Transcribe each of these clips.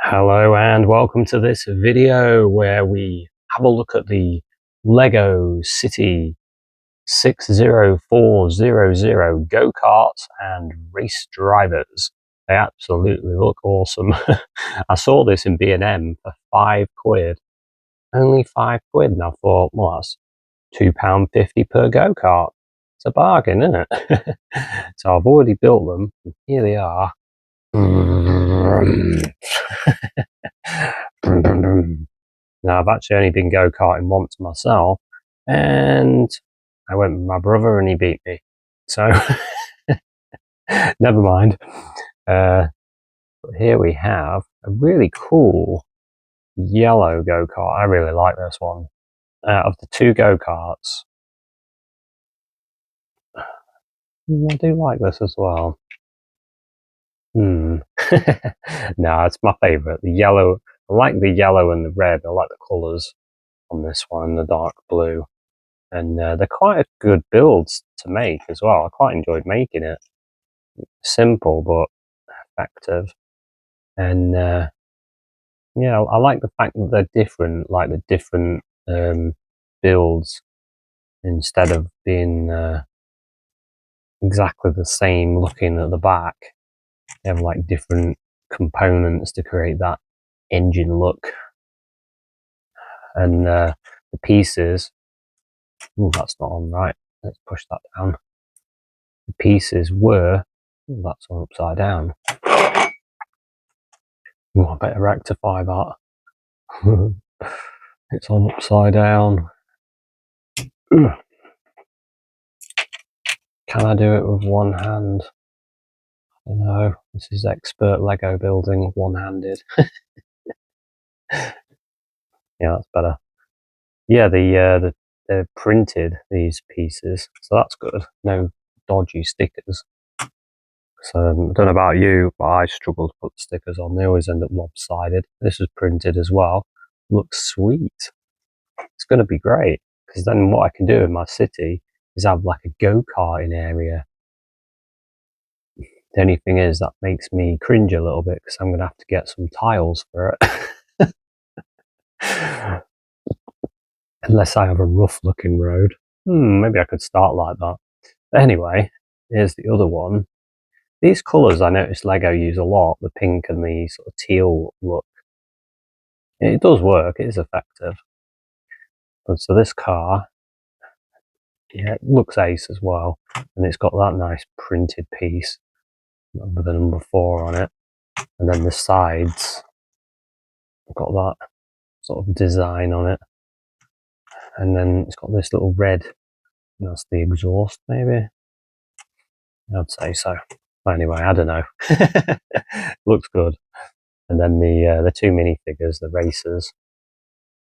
Hello and welcome to this video where we have a look at the Lego City 60400 go-karts and race drivers. They absolutely look awesome. I saw this in B&M for £5. Only £5, and I thought, well, that's £2.50 per go-kart. It's a bargain, isn't it? So I've already built them. Here they are. Now, I've actually only been go-karting once myself, and I went with my brother and he beat me. So, never mind. But here we have a really cool yellow go-kart. I really like this one. Out of the two go-karts, I do like this as well. No, it's my favourite. The yellow. I like the yellow and the red. I like the colours on this one, the dark blue. And they're quite good builds to make as well. I quite enjoyed making it. Simple but effective. And yeah, I like the fact that they're different, like the different builds, instead of being exactly the same looking at the back. They have like different components to create that engine look. And the pieces, oh, that's not on right. Let's push that down. The pieces were, oh, that's on upside down. Oh, I better rectify that. It's on upside down. Can I do it with one hand? I don't know. This is expert Lego building, one-handed. Yeah, that's better. Yeah, they're printed, these pieces, so that's good. No dodgy stickers. So I don't know about you, but I struggle to put the stickers on. They always end up lopsided. This is printed as well. Looks sweet. It's going to be great, because then what I can do in my city is have like a go-karting area. The only thing is that makes me cringe a little bit, because I'm going to have to get some tiles for it. Unless I have a rough looking road. Maybe I could start like that. But anyway, here's the other one. These colours I noticed Lego use a lot, the pink and the sort of teal look. It does work, it is effective. But so this car, yeah, it looks ace as well. And it's got that nice printed piece with the number 4 on it. And then the sides got that sort of design on it. And then it's got this little red, that's the exhaust maybe. I'd say so. But anyway, I don't know. Looks good. And then the two minifigures, the racers,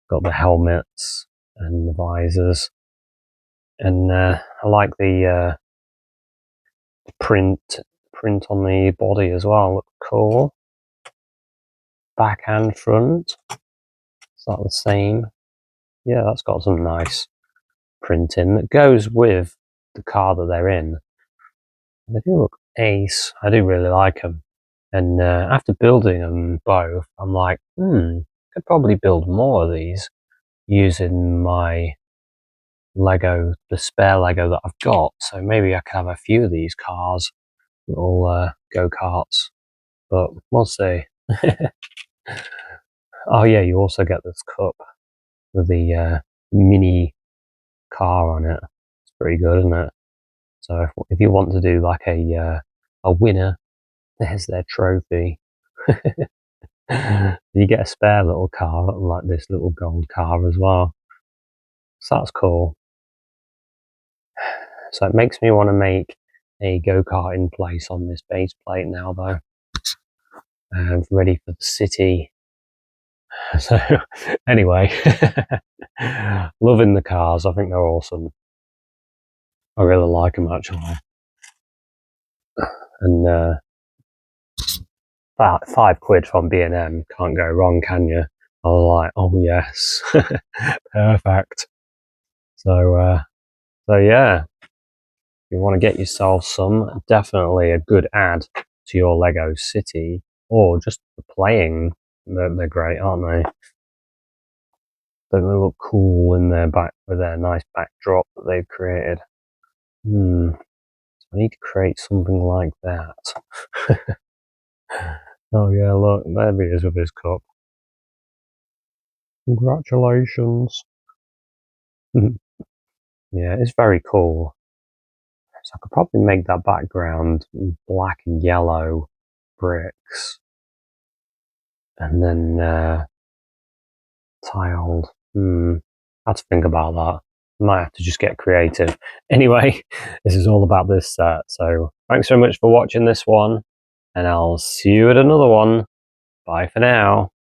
got the helmets and the visors. And I like the print on the body as well. Look cool. Back and front. Is that the same? Yeah, that's got some nice printing that goes with the car that they're in. They do look ace. I do really like them. And after building them both, I'm like, could probably build more of these using my Lego, the spare Lego that I've got. So maybe I can have a few of these cars, little go-karts, but we'll see. Oh yeah, you also get this cup with the mini car on it. It's pretty good, isn't it? So if you want to do like a winner, there's their trophy. You get a spare little car, like this little gold car as well. So that's cool. So it makes me want to make a go-kart in place on this base plate now, though. Ready for the city. So anyway, loving the cars. I think they're awesome. I really like them actually. And about £5 from B&M, can't go wrong, can you? I was like, oh yes, perfect. So yeah, if you want to get yourself some, definitely a good add to your Lego city, or just for playing They're great, aren't they? Don't they look cool in their back with their nice backdrop that they've created? So I need to create something like that. Oh yeah, look, there he is with his cup. Congratulations. Yeah, it's very cool. So I could probably make that background black and yellow bricks, and then tiled. I have to think about that. Might have to just get creative. Anyway, this is all about this set. So thanks so much for watching this one, and I'll see you at another one. Bye for now.